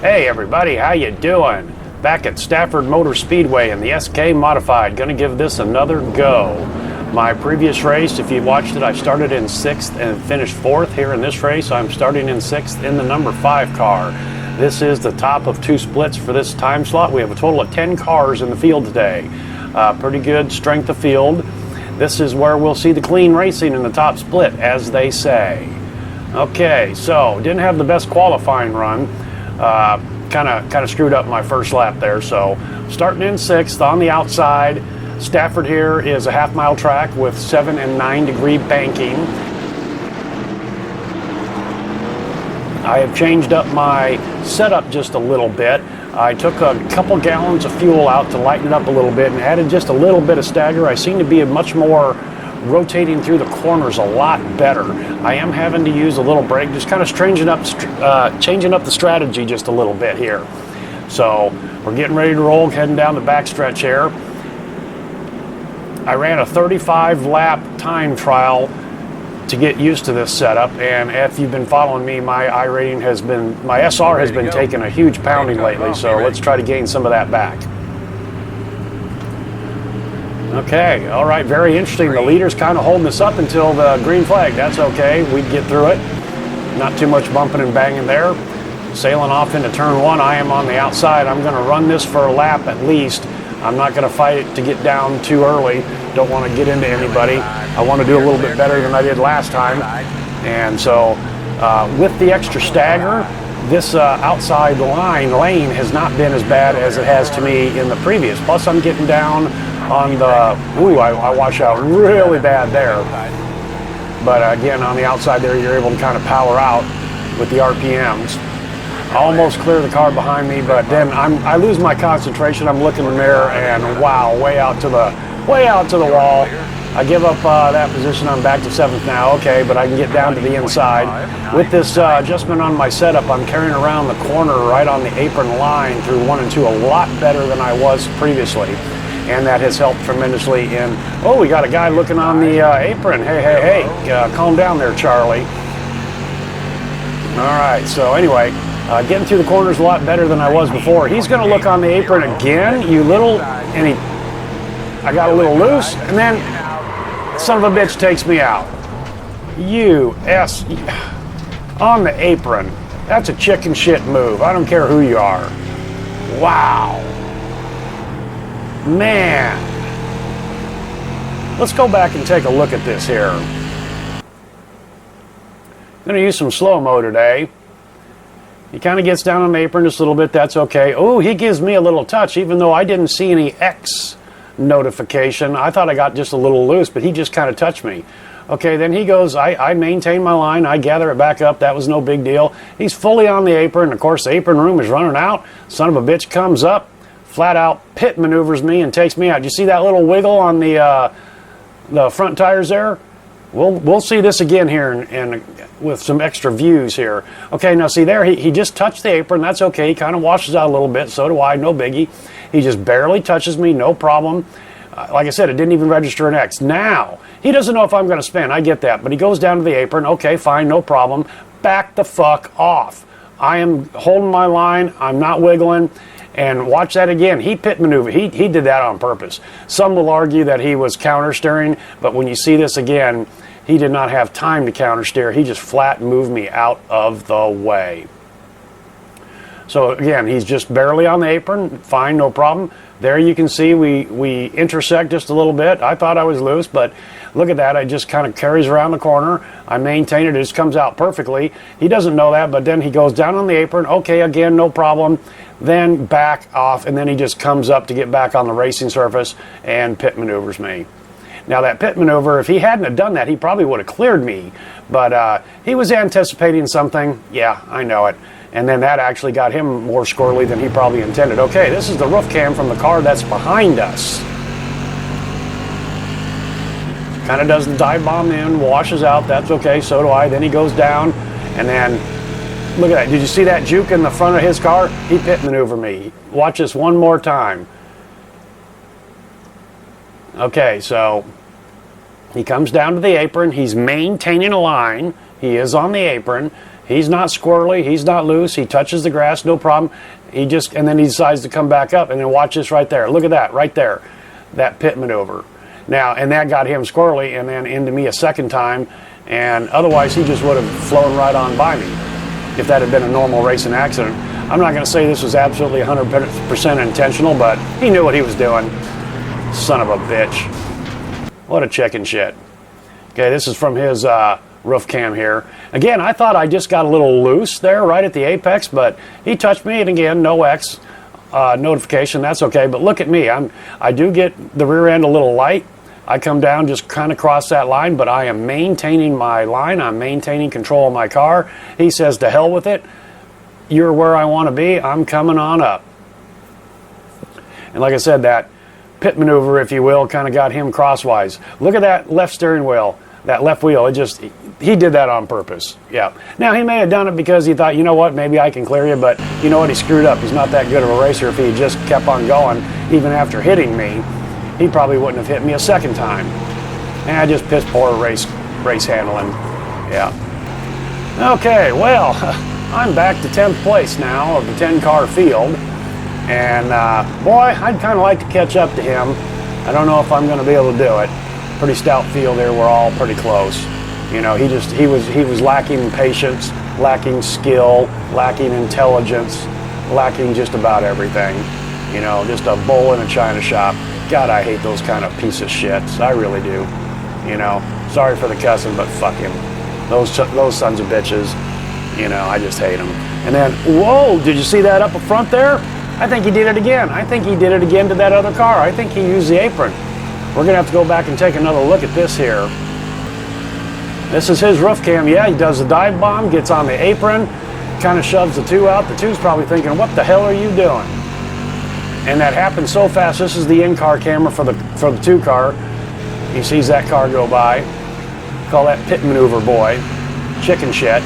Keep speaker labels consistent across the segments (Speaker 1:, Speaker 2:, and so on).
Speaker 1: Hey everybody, how you doing? Back at Stafford Motor Speedway in the SK Modified, gonna give this another go. My previous race, if you watched it, I started in 6th and finished 4th. Here in this race, I'm starting in 6th in the number 5 car. This is the top of 2 splits for this time slot. We have a total of 10 cars in the field today. Pretty good strength of field. This is where we'll see the clean racing in the top split, as they say. Okay, so didn't have the best qualifying run. Kind of screwed up my first lap there. So starting in 6th on the outside. Stafford here is a half-mile track with 7 and 9 degree banking. I have changed up my setup just a little bit. I took a couple gallons of fuel out to lighten it up a little bit and added just a little bit of stagger. I seem to be much more rotating through the corners a lot better. I am having to use a little brake, just kind of changing up the strategy just a little bit here. So we're getting ready to roll, heading down the backstretch here. I ran a 35 lap time trial to get used to this setup, and if you've been following me, my my SR has been taking a huge pounding lately, so let's try to gain some of that back. Okay, all right, very interesting. The leader's kind of holding us up until the green flag. That's okay, we get through it. Not too much bumping and banging there. Sailing off into turn 1, I am on the outside. I'm gonna run this for a lap at least. I'm not gonna fight it to get down too early. Don't wanna get into anybody. I wanna do a little bit better than I did last time. And so with the extra stagger, this outside lane has not been as bad as it has to me in the previous. Plus I'm getting down on the, I wash out really bad there. But again, on the outside there, you're able to kind of power out with the RPMs. I almost clear the car behind me, but then I lose my concentration. I'm looking in the mirror and wow, way out to the wall. I give up that position. I'm back to 7th now. Okay, but I can get down to the inside. With this adjustment on my setup, I'm carrying around the corner right on the apron line through 1 and 2 a lot better than I was previously. And that has helped tremendously in, we got a guy looking on the apron. Hey, calm down there, Charlie. All right, so anyway, getting through the corners a lot better than I was before. He's gonna look on the apron again, I got a little loose, and then son of a bitch takes me out. On the apron. That's a chicken shit move. I don't care who you are. Wow. Man. Let's go back and take a look at this here. I'm going to use some slow-mo today. He kind of gets down on the apron just a little bit. That's okay. Oh, he gives me a little touch, even though I didn't see any X notification. I thought I got just a little loose, but he just kind of touched me. Okay, then he goes, I maintain my line. I gather it back up. That was no big deal. He's fully on the apron. Of course, the apron room is running out. Son of a bitch comes up, flat out pit maneuvers me and takes me out. You see that little wiggle on the front tires there? We'll see this again here and with some extra views here. Okay, now see there, he just touched the apron. That's okay. He kind of washes out a little bit. So do I. No biggie. He just barely touches me. No problem. Like I said, it didn't even register an X. Now, he doesn't know if I'm going to spin. I get that. But he goes down to the apron. Okay, fine. No problem. Back the fuck off. I am holding my line. I'm not wiggling. And watch that again. He pit maneuvered. He did that on purpose. Some will argue that he was counter steering, but when you see this again, he did not have time to counter steer. He just flat moved me out of the way. So again, he's just barely on the apron. Fine, no problem. There you can see we intersect just a little bit. I thought I was loose, but look at that. It just kind of carries around the corner. I maintain it. It just comes out perfectly. He doesn't know that, but then he goes down on the apron. Okay, again, no problem. Then back off, and then he just comes up to get back on the racing surface and pit maneuvers me. Now that pit maneuver, if he hadn't have done that, he probably would have cleared me, but he was anticipating something. Yeah, I know it. And then that actually got him more squirrely than he probably intended. Okay, this is the roof cam from the car that's behind us. Kind of does the dive bomb in, washes out. That's okay, so do I. Then he goes down, and then look at that. Did you see that juke in the front of his car? He pit maneuvered me. Watch this one more time. Okay, so he comes down to the apron. He's maintaining a line. He is on the apron. He's not squirrely. He's not loose. He touches the grass, no problem. And then he decides to come back up, and then watch this right there. Look at that right there, that pit maneuver. Now, and that got him squirrely and then into me a second time, and otherwise he just would have flown right on by me if that had been a normal racing accident. I'm not going to say this was absolutely 100% intentional, but he knew what he was doing. Son of a bitch. What a chicken shit. Okay, this is from his roof cam here. Again, I thought I just got a little loose there right at the apex, but he touched me, and again, no X notification. That's okay, but look at me. I do get the rear end a little light. I come down, just kind of cross that line, but I am maintaining my line. I'm maintaining control of my car. He says, to hell with it. You're where I want to be. I'm coming on up. And like I said, that pit maneuver, if you will, kind of got him crosswise. Look at that left steering wheel, that left wheel. He did that on purpose. Yeah. Now, he may have done it because he thought, you know what, maybe I can clear you, but you know what, he screwed up. He's not that good of a racer. If he just kept on going, even after hitting me, he probably wouldn't have hit me a second time. And I just pissed poor race handling. Yeah. Okay, well, I'm back to 10th place now of the 10-car field. And boy, I'd kind of like to catch up to him. I don't know if I'm going to be able to do it. Pretty stout field there. We're all pretty close. You know, he was lacking patience, lacking skill, lacking intelligence, lacking just about everything. You know, just a bull in a china shop. God, I hate those kind of piece of shits. I really do. You know, sorry for the cussing, but fuck him. Those sons of bitches. You know, I just hate them. And then, whoa, did you see that up front there? I think he did it again. I think he did it again to that other car. I think he used the apron. We're going to have to go back and take another look at this here. This is his roof cam. Yeah, he does the dive bomb, gets on the apron, kind of shoves the two out. The two's probably thinking, what the hell are you doing? And that happened so fast. This is the in-car camera for the two car. He sees that car go by. Call that pit maneuver boy. Chicken shit.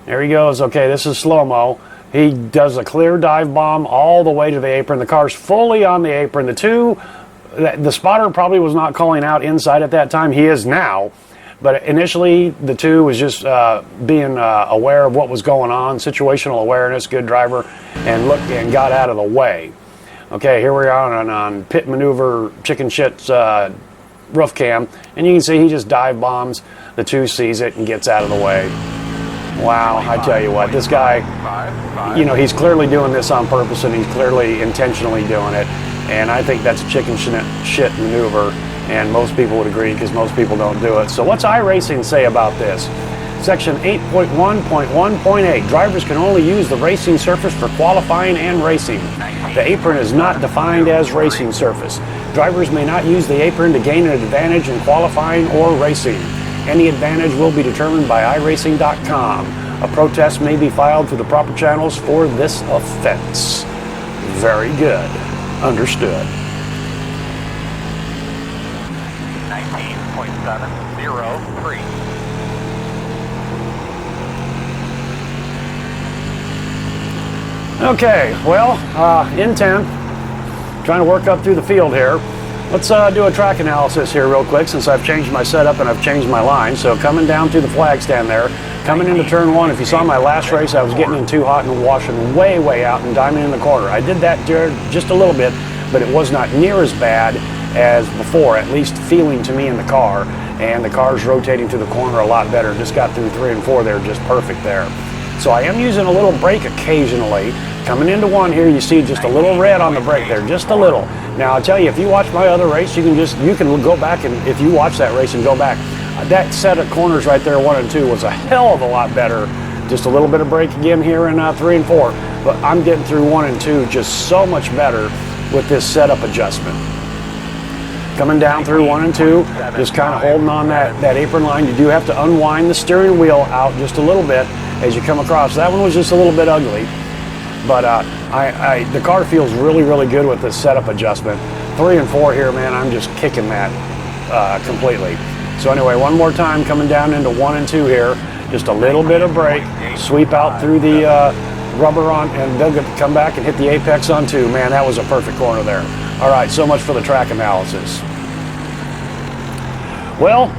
Speaker 1: There he goes. Okay, this is slow-mo. He does a clear dive bomb all the way to the apron. The car's fully on the apron. The spotter probably was not calling out inside at that time. He is now. But initially, the two was just being aware of what was going on, situational awareness, good driver, and looked and got out of the way. Okay, here we are on pit maneuver chicken shit's roof cam, and you can see he just dive bombs. The two sees it and gets out of the way. Wow, I tell you what, this guy, you know, he's clearly doing this on purpose, and he's clearly intentionally doing it. And I think that's a chicken shit maneuver, and most people would agree because most people don't do it. So what's iRacing say about this? Section 8.1.1.8, drivers can only use the racing surface for qualifying and racing. The apron is not defined as racing surface. Drivers may not use the apron to gain an advantage in qualifying or racing. Any advantage will be determined by iRacing.com. A protest may be filed through the proper channels for this offense. Very good. Understood.
Speaker 2: 19.703.
Speaker 1: Okay, well, in 10th, trying to work up through the field here. Let's do a track analysis here real quick since I've changed my setup and I've changed my line. So coming down through the flag stand there, coming into turn one, if you saw my last race, I was getting in too hot and washing way out and diming in the corner. I did that just a little bit, but it was not near as bad as before, at least feeling to me in the car. And the car's rotating through the corner a lot better. Just got through 3 and 4 there, just perfect there. So I am using a little brake occasionally. Coming into one here, you see just a little red on the brake there, just a little. Now I'll tell you, if you watch my other race, you can go back, and if you watch that race and go back, that set of corners right there, 1 and 2, was a hell of a lot better. Just a little bit of brake again here in 3 and 4, but I'm getting through 1 and 2 just so much better with this setup adjustment. Coming down through 1 and 2, just kind of holding on that apron line. You do have to unwind the steering wheel out just a little bit as you come across. That one was just a little bit ugly, but the car feels really good with this setup adjustment. 3 and 4 here, man, I'm just kicking that completely. So anyway, one more time coming down into 1 and 2 here. Just a little bit of brake, sweep out through the rubber on, and they'll come back and hit the apex on 2. Man, that was a perfect corner there. All right, so much for the track analysis. Well,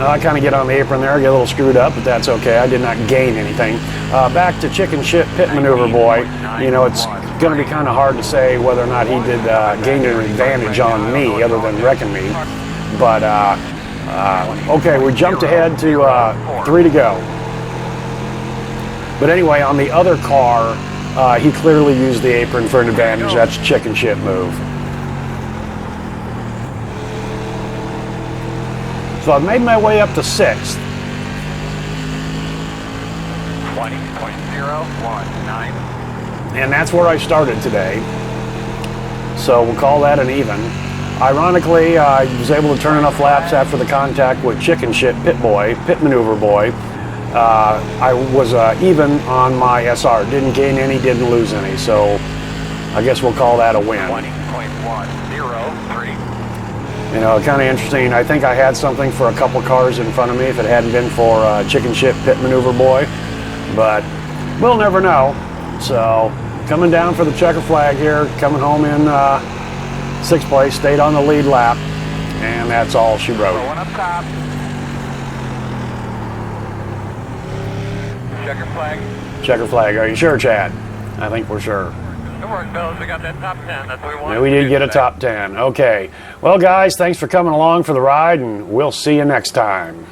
Speaker 1: I kind of get on the apron there, get a little screwed up, but that's okay. I did not gain anything. Back to chicken shit pit maneuver boy. You know, it's going to be kind of hard to say whether or not he did gain an advantage on me other than wrecking me. But, okay, we jumped ahead to 3 to go. But anyway, on the other car, he clearly used the apron for an advantage. That's a chicken shit move. So I've made my way up to 6th.
Speaker 2: 20.019.
Speaker 1: And that's where I started today. So we'll call that an even. Ironically, I was able to turn enough laps after the contact with chicken shit pit maneuver boy. I was even on my SR. Didn't gain any, didn't lose any. So I guess we'll call that a win.
Speaker 2: 20.103.
Speaker 1: You know, kind of interesting. I think I had something for a couple cars in front of me if it hadn't been for chicken shit pit maneuver boy. But we'll never know. So coming down for the checker flag here, coming home in 6th place, stayed on the lead lap, and that's all she wrote.
Speaker 2: Going up top. Checker flag.
Speaker 1: Checker flag. Are you sure, Chad? I think we're sure.
Speaker 2: Good work, fellas. We got that top 10. That's what we wanted.
Speaker 1: Yeah, we did get a top 10. Okay. Well, guys, thanks for coming along for the ride, and we'll see you next time.